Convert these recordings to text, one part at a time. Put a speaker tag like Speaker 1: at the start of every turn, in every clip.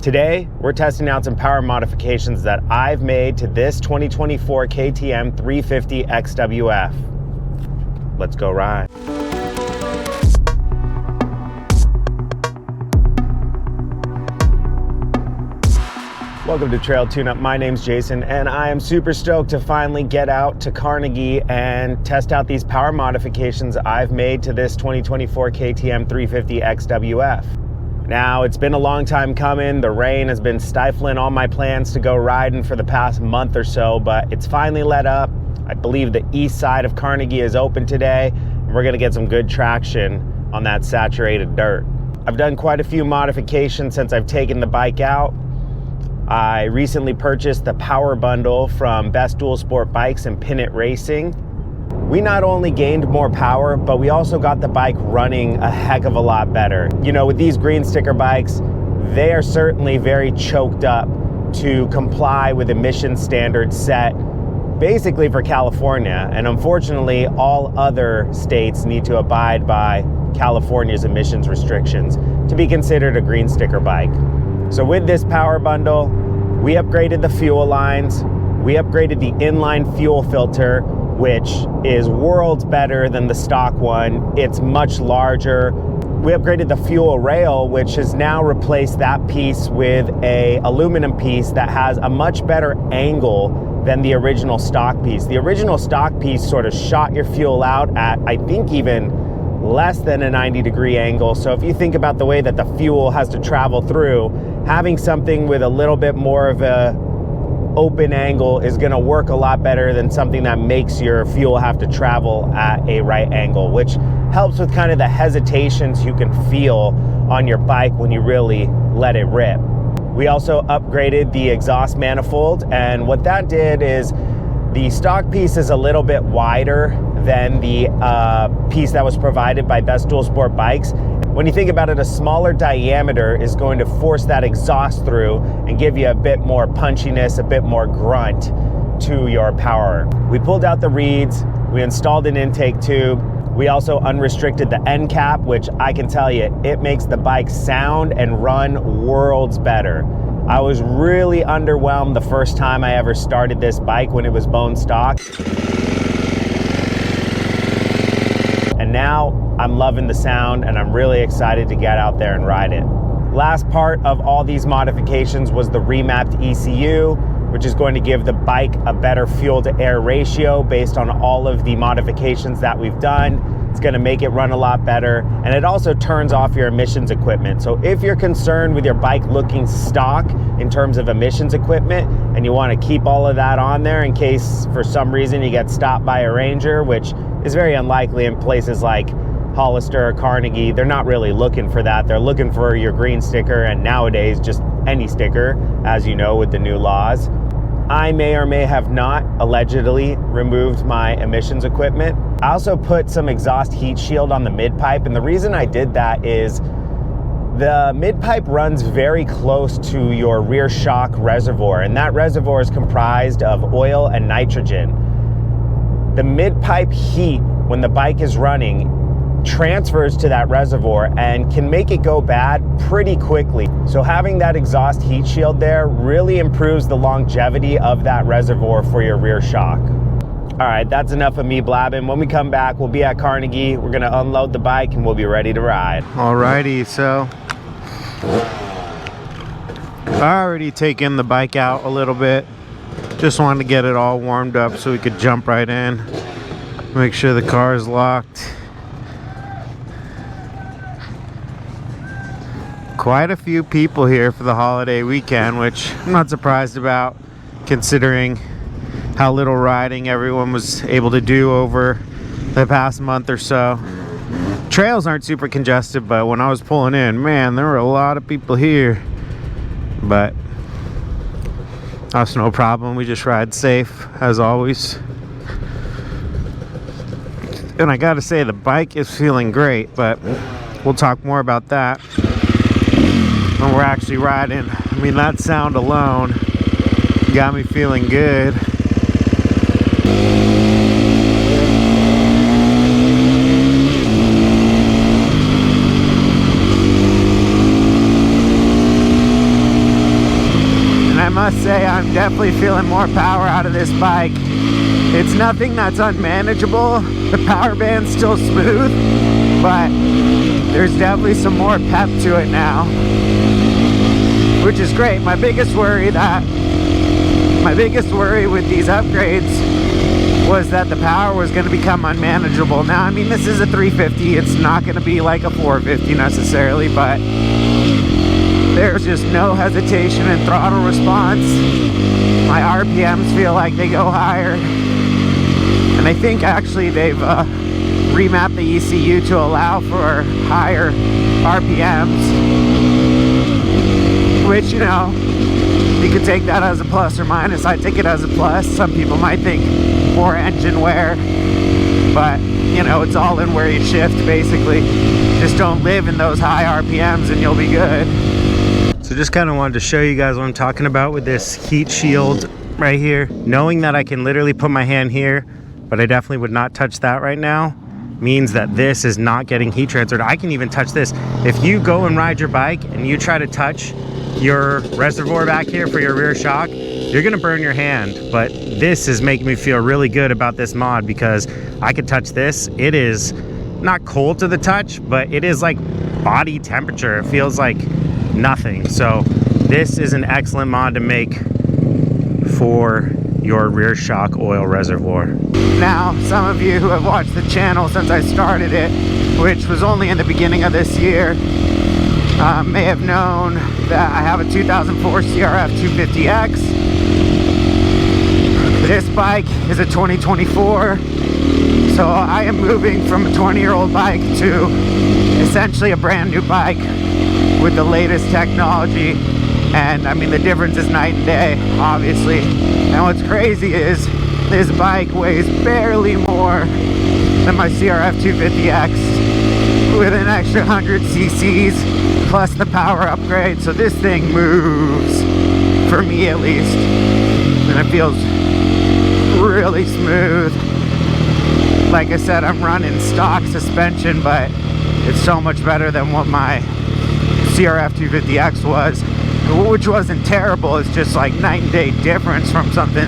Speaker 1: Today, we're testing out some power modifications that I've made to this 2024 KTM 350 XWF. Let's go ride. Welcome to Trail Tune-Up. My name's Jason, and I am super stoked to finally get out to Carnegie and test out these power modifications I've made to this 2024 KTM 350 XWF. Now, it's been a long time coming. The rain has been stifling all my plans to go riding for the past month or so, but it's finally let up. I believe the east side of Carnegie is open today, and we're gonna get some good traction on that saturated dirt. I've done quite a few modifications since I've taken the bike out. I recently purchased the power bundle from Best Dual Sport Bikes and Pin It Racing. We not only gained more power, but we also got the bike running a heck of a lot better. You know, with these green sticker bikes, they are certainly very choked up to comply with emission standards set basically for California. And unfortunately, all other states need to abide by California's emissions restrictions to be considered a green sticker bike. So with this power bundle, we upgraded the fuel lines, we upgraded the inline fuel filter, which is worlds better than the stock one. It's much larger. We upgraded the fuel rail, which has now replaced that piece with an aluminum piece that has a much better angle than the original stock piece. The original stock piece sort of shot your fuel out at, I think, even less than a 90-degree angle. So if you think about the way that the fuel has to travel through, having something with a little bit more of a open angle is going to work a lot better than something that makes your fuel have to travel at a right angle, which helps with kind of the hesitations you can feel on your bike when you really let it rip. We also upgraded the exhaust manifold, and what that did is the stock piece is a little bit wider than the piece that was provided by Best Dual Sport Bikes. When you think about it, a smaller diameter is going to force that exhaust through and give you a bit more punchiness, a bit more grunt to your power. We pulled out the reeds, we installed an intake tube, we also unrestricted the end cap, which I can tell you, it makes the bike sound and run worlds better. I was really underwhelmed the first time I ever started this bike when it was bone stock. And now I'm loving the sound, and I'm really excited to get out there and ride it. Last part of all these modifications was the remapped ECU, which is going to give the bike a better fuel to air ratio based on all of the modifications that we've done. It's going to make it run a lot better, and it also turns off your emissions equipment. So if you're concerned with your bike looking stock in terms of emissions equipment, and you want to keep all of that on there in case for some reason you get stopped by a ranger, which is very unlikely in places like Hollister or Carnegie, they're not really looking for that. They're looking for your green sticker, and nowadays just any sticker, as you know, with the new laws. I may or may have not allegedly removed my emissions equipment. I also put some exhaust heat shield on the mid-pipe, and the reason I did that is the mid-pipe runs very close to your rear shock reservoir, and that reservoir is comprised of oil and nitrogen. The mid-pipe heat, when the bike is running, transfers to that reservoir and can make it go bad pretty quickly. So having that exhaust heat shield there really improves the longevity of that reservoir for your rear shock. All right, that's enough of me blabbing. When we come back, we'll be at Carnegie. We're gonna unload the bike and we'll be ready to ride. Alrighty, so I already taken the bike out a little bit. Just wanted to get it all warmed up so we could jump right in. Make sure the car is locked. Quite a few people here for the holiday weekend, which I'm not surprised about considering how little riding everyone was able to do over the past month or so. Trails aren't super congested, but when I was pulling in, man, there were a lot of people here. But that's no problem. We just ride safe as always. And I gotta say, the bike is feeling great, but we'll talk more about that when we're actually riding. I mean, that sound alone got me feeling good. I must say I'm definitely feeling more power out of this bike. It's nothing that's unmanageable. The power band's still smooth, but there's definitely some more pep to it now, which is great. My biggest worry with these upgrades was that the power was going to become unmanageable. Now, I mean, this is a 350. It's not going to be like a 450 necessarily, but there's just no hesitation in throttle response. My RPMs feel like they go higher. And I think actually they've remapped the ECU to allow for higher RPMs, which, you know, you could take that as a plus or minus. I take it as a plus. Some people might think more engine wear, but, you know, it's all in where you shift, basically. Just don't live in those high RPMs and you'll be good. So just kind of wanted to show you guys what I'm talking about with this heat shield right here. Knowing that I can literally put my hand here, but I definitely would not touch that right now, means that this is not getting heat transferred. I can even touch this. If you go and ride your bike and you try to touch your reservoir back here for your rear shock, you're gonna burn your hand. But this is making me feel really good about this mod because I could touch this. It is not cold to the touch, but it is like body temperature. It feels like nothing. So this is an excellent mod to make for your rear shock oil reservoir. Now, some of you who have watched the channel since I started it, which was only in the beginning of this year, may have known that I have a 2004 CRF 250X. This bike is a 2024, so I am moving from a 20-year-old bike to essentially a brand new bike with the latest technology. And I mean, the difference is night and day, obviously. And what's crazy is this bike weighs barely more than my CRF 250X with an extra 100 cc's plus the power upgrade. So this thing moves, for me at least, and it feels really smooth. Like I said, I'm running stock suspension, but it's so much better than what my CRF 250X was, which wasn't terrible. It's just like night and day difference from something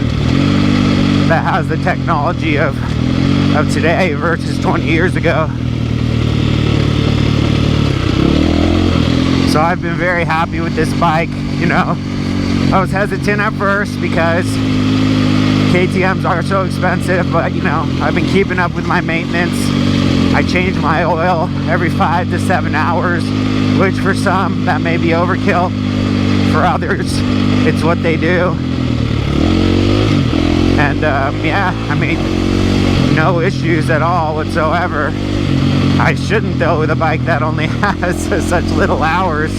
Speaker 1: that has the technology of today versus 20 years ago. So I've been very happy with this bike. You know, I was hesitant at first because KTMs are so expensive, but you know, I've been keeping up with my maintenance. I change my oil every 5 to 7 hours, which for some that may be overkill. For others, it's what they do. And yeah, I mean, no issues at all whatsoever. I shouldn't though with a bike that only has such little hours.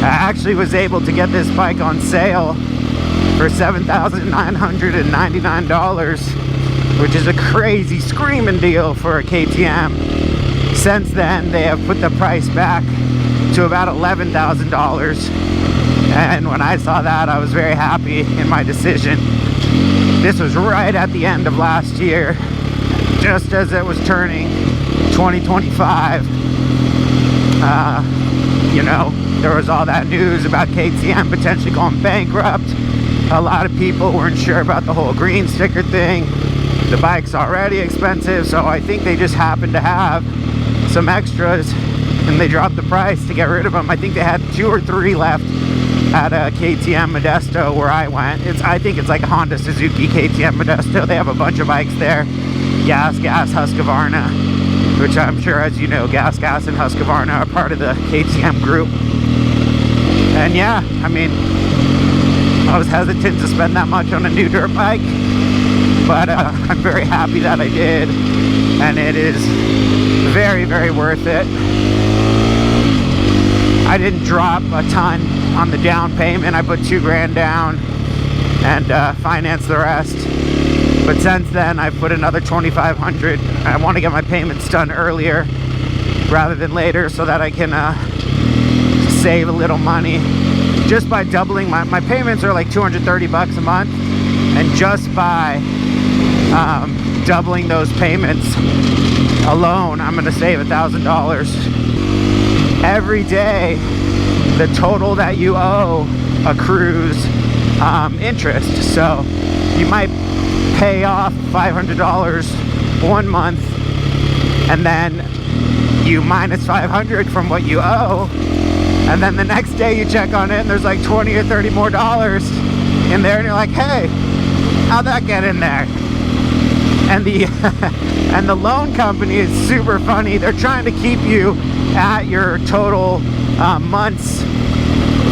Speaker 1: I actually was able to get this bike on sale for $7,999, which is a crazy screaming deal for a KTM. Since then, they have put the price back to about $11,000. And when I saw that, I was very happy in my decision. This was right at the end of last year, just as it was turning 2025. You know, there was all that news about KTM potentially going bankrupt. A lot of people weren't sure about the whole green sticker thing. The bike's already expensive, so I think they just happened to have some extras and they dropped the price to get rid of them. I think they had 2 or 3 left at a KTM Modesto where I went. I think it's like a Honda Suzuki KTM Modesto. They have a bunch of bikes there. Gas, Husqvarna, which I'm sure, as you know, Gas and Husqvarna are part of the KTM group. And yeah, I mean, I was hesitant to spend that much on a new dirt bike, but I'm very happy that I did, and it is very, very worth it. I didn't drop a ton on the down payment. I put $2 grand down and financed the rest. But since then, I've put another $2,500. I want to get my payments done earlier rather than later so that I can save a little money. Just by doubling my payments are like $230 a month, and just by doubling those payments alone, I'm gonna save $1,000. Every day the total that you owe accrues interest. So you might pay off $500 one month, and then you minus 500 from what you owe, and then the next day you check on it and there's like 20 or 30 more dollars in there, and you're like, hey, how'd that get in there? And the and the loan company is super funny. They're trying to keep you at your total months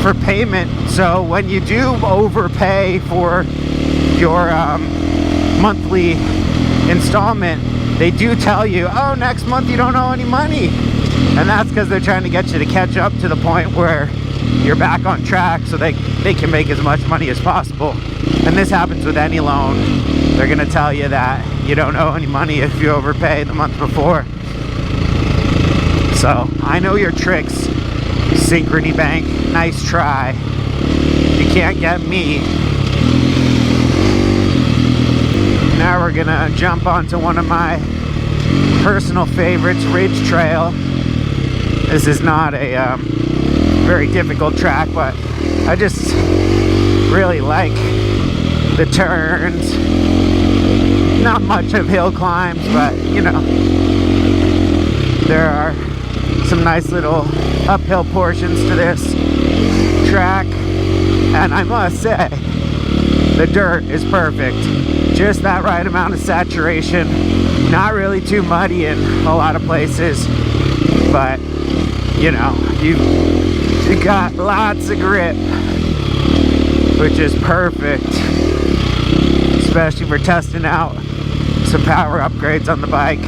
Speaker 1: for payment. So when you do overpay for your monthly installment, they do tell you, oh, next month you don't owe any money. And that's because they're trying to get you to catch up to the point where you're back on track, so they can make as much money as possible. And this happens with any loan. They're gonna tell you that you don't owe any money if you overpay the month before. So I know your tricks, Synchrony Bank. Nice try. You can't get me. Now we're gonna jump onto one of my personal favorites, Ridge Trail. This is not a very difficult track, but I just really like the turns. Not much of hill climbs, but you know, there are some nice little uphill portions to this track, and I must say the dirt is perfect. Just that right amount of saturation, not really too muddy in a lot of places, but you know, you got lots of grip, which is perfect, especially for testing out some power upgrades on the bike.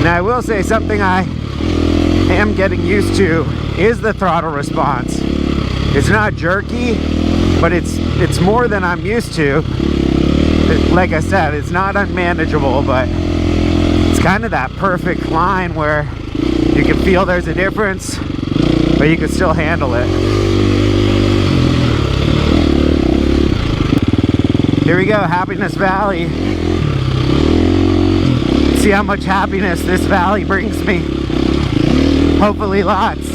Speaker 1: Now I will say something I am getting used to is the throttle response. It's not jerky, but it's more than I'm used to. Like I said, it's not unmanageable, but it's kind of that perfect line where you can feel there's a difference, but you can still handle it. Here we go, Happiness Valley. See how much happiness this valley brings me. Hopefully lots.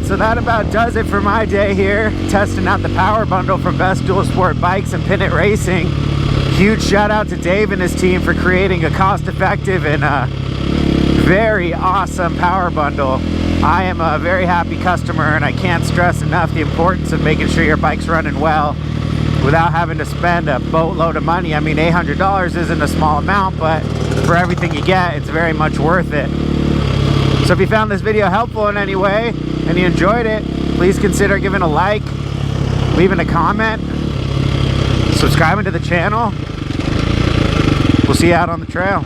Speaker 1: So that about does it for my day here, testing out the power bundle from Best Dual Sport Bikes and Pin It Racing. Huge shout out to Dave and his team for creating a cost-effective and very awesome power bundle. I am a very happy customer, and I can't stress enough the importance of making sure your bike's running well without having to spend a boatload of money. I mean, $800 isn't a small amount, but for everything you get, it's very much worth it. So if you found this video helpful in any way and you enjoyed it, please consider giving a like, leaving a comment, subscribing to the channel. We'll see you out on the trail.